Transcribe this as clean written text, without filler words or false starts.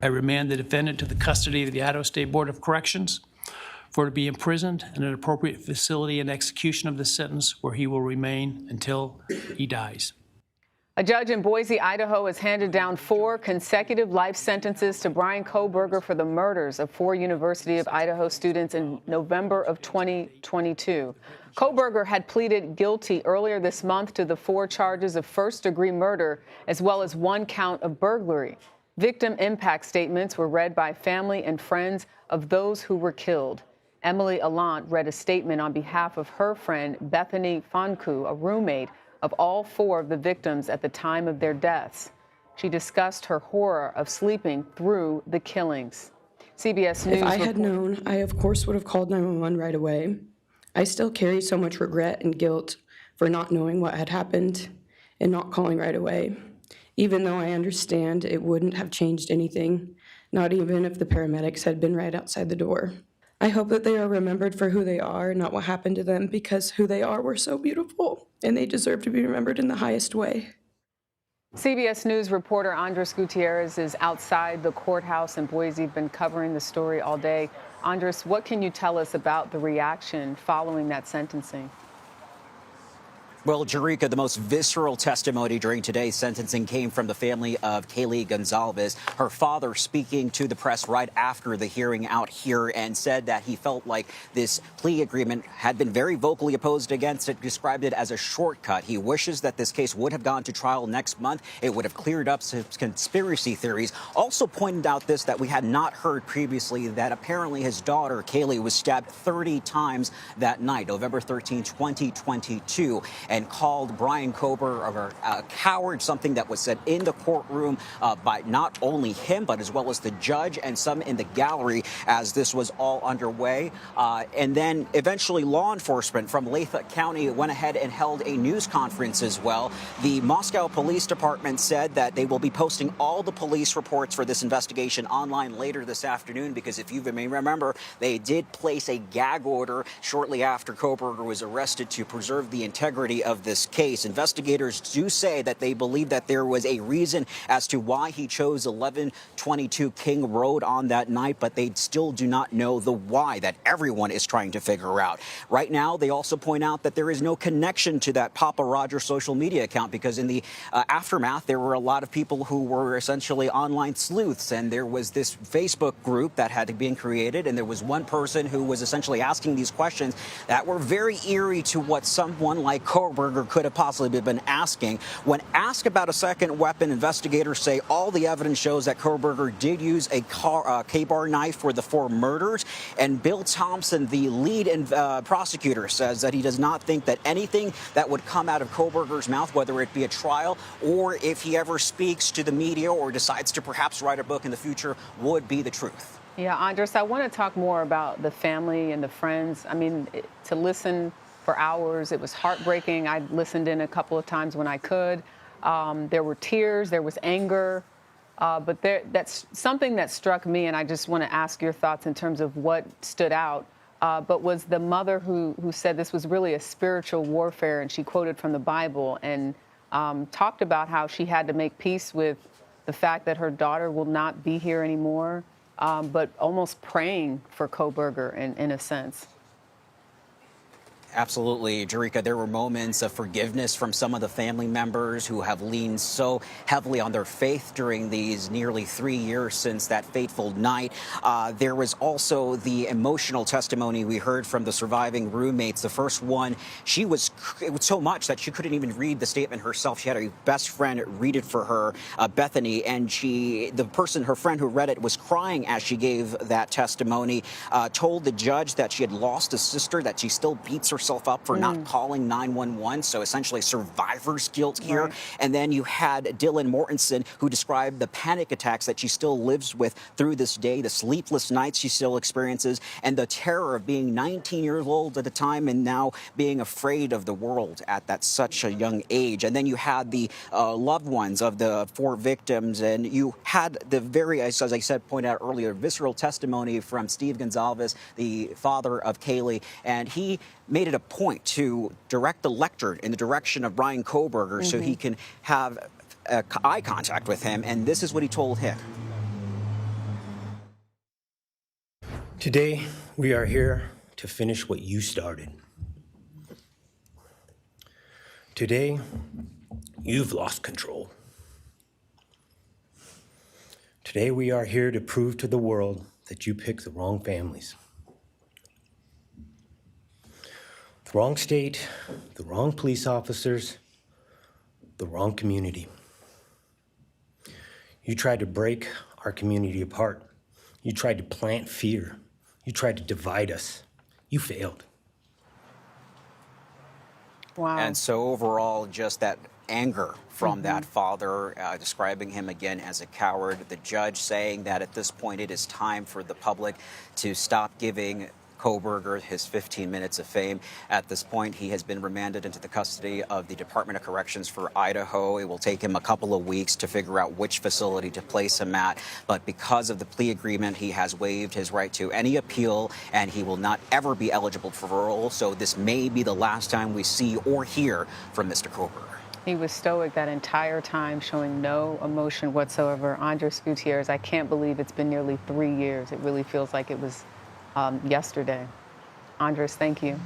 I remand the defendant to the custody of the Idaho State Board of Corrections for to be imprisoned in an appropriate facility and execution of the sentence where he will remain until he dies. A judge in Boise, Idaho, has handed down 4 consecutive life sentences to Bryan Kohberger for the murders of 4 University of Idaho students in November of 2022. Kohberger had pleaded guilty earlier this month to the 4 charges of first-degree murder, as well as 1 count of burglary. Victim impact statements were read by family and friends of those who were killed. Emily Allant read a statement on behalf of her friend Bethany Fonku, a roommate of all 4 of the victims at the time of their deaths. She discussed her horror of sleeping through the killings. CBS News. If I had known, I of course would have called 911 right away. I still carry so much regret and guilt for not knowing what had happened and not calling right away. Even though I understand it wouldn't have changed anything, not even if the paramedics had been right outside the door. I hope that they are remembered for who they are, not what happened to them, because who they are were so beautiful, and they deserve to be remembered in the highest way. CBS News reporter Andres Gutierrez is outside the courthouse in Boise. Been covering the story all day. Andres, what can you tell us about the reaction following that sentencing? Well, Jerika, the most visceral testimony during today's sentencing came from the family of Kaylee Gonzalez. Her father speaking to the press right after the hearing out here and said that he felt like this plea agreement had been very vocally opposed against it, described it as a shortcut. He wishes that this case would have gone to trial next month. It would have cleared up some conspiracy theories. Also pointed out this, that we had not heard previously, that apparently his daughter, Kaylee, was stabbed 30 times that night, November 13, 2022. And called Bryan Kohberger a coward, something that was said in the courtroom by not only him, but as well as the judge and some in the gallery as this was all underway. And then eventually law enforcement from Lathrop County went ahead and held a news conference as well. The Moscow Police Department said that they will be posting all the police reports for this investigation online later this afternoon, because if you may remember, they did place a gag order shortly after Kohberger was arrested to preserve the integrity of this case. Investigators do say that they believe that there was a reason as to why he chose 1122 King Road on that night, but they still do not know the why that everyone is trying to figure out. Right now, they also point out that there is no connection to that Papa Roger social media account, because in the aftermath, there were a lot of people who were essentially online sleuths, and there was this Facebook group that had been created, and there was one person who was essentially asking these questions that were very eerie to what someone like Kohberger could have possibly been asking. When asked about a second weapon, investigators say all the evidence shows that Kohberger did use a K-bar knife for the 4 murders. And Bill Thompson, the lead prosecutor, says that he does not think that anything that would come out of Kohberger's mouth, whether it be a trial or if he ever speaks to the media or decides to perhaps write a book in the future, would be the truth. Yeah, Andres, I want to talk more about the family and the friends. I mean, to listen for hours, it was heartbreaking. I listened in a couple of times when I could. There were tears, there was anger, but that's something that struck me, and I just want to ask your thoughts in terms of what stood out, but was the mother who said this was really a spiritual warfare, and she quoted from the Bible and talked about how she had to make peace with the fact that her daughter will not be here anymore, but almost praying for Kohberger in a sense. Absolutely, Jerika. There were moments of forgiveness from some of the family members who have leaned so heavily on their faith during these nearly 3 years since that fateful night. There was also the emotional testimony we heard from the surviving roommates. The first one, it was so much that she couldn't even read the statement herself. She had a best friend read it for her, Bethany, and her friend who read it was crying as she gave that testimony, told the judge that she had lost a sister, that she still beats herself up for not calling 911. So essentially survivor's guilt here. Right. And then you had Dylan Mortensen, who described the panic attacks that she still lives with through this day, the sleepless nights she still experiences, and the terror of being 19 years old at the time and now being afraid of the world at such a young age. And then you had the loved ones of the 4 victims, and you had the very, as I said, pointed out earlier, visceral testimony from Steve Gonzalez, the father of Kaylee, and he made it a point to direct the lectern in the direction of Bryan Kohberger so he can have eye contact with him. And this is what he told him. Today, we are here to finish what you started. Today, you've lost control. Today, we are here to prove to the world that you picked the wrong families. The wrong state, the wrong police officers, the wrong community. You tried to break our community apart. You tried to plant fear. You tried to divide us. You failed. Wow. And so overall, just that anger from that father, describing him again as a coward. The judge saying that at this point it is time for the public to stop giving Kohberger his 15 minutes of fame. At this point, he has been remanded into the custody of the Department of Corrections for Idaho. It will take him a couple of weeks to figure out which facility to place him at. But because of the plea agreement, he has waived his right to any appeal, and he will not ever be eligible for parole. So this may be the last time we see or hear from Mr. Kohberger. He was stoic that entire time, showing no emotion whatsoever. Andres Gutierrez, I can't believe it's been nearly 3 years. It really feels like it was yesterday. Andres, thank you.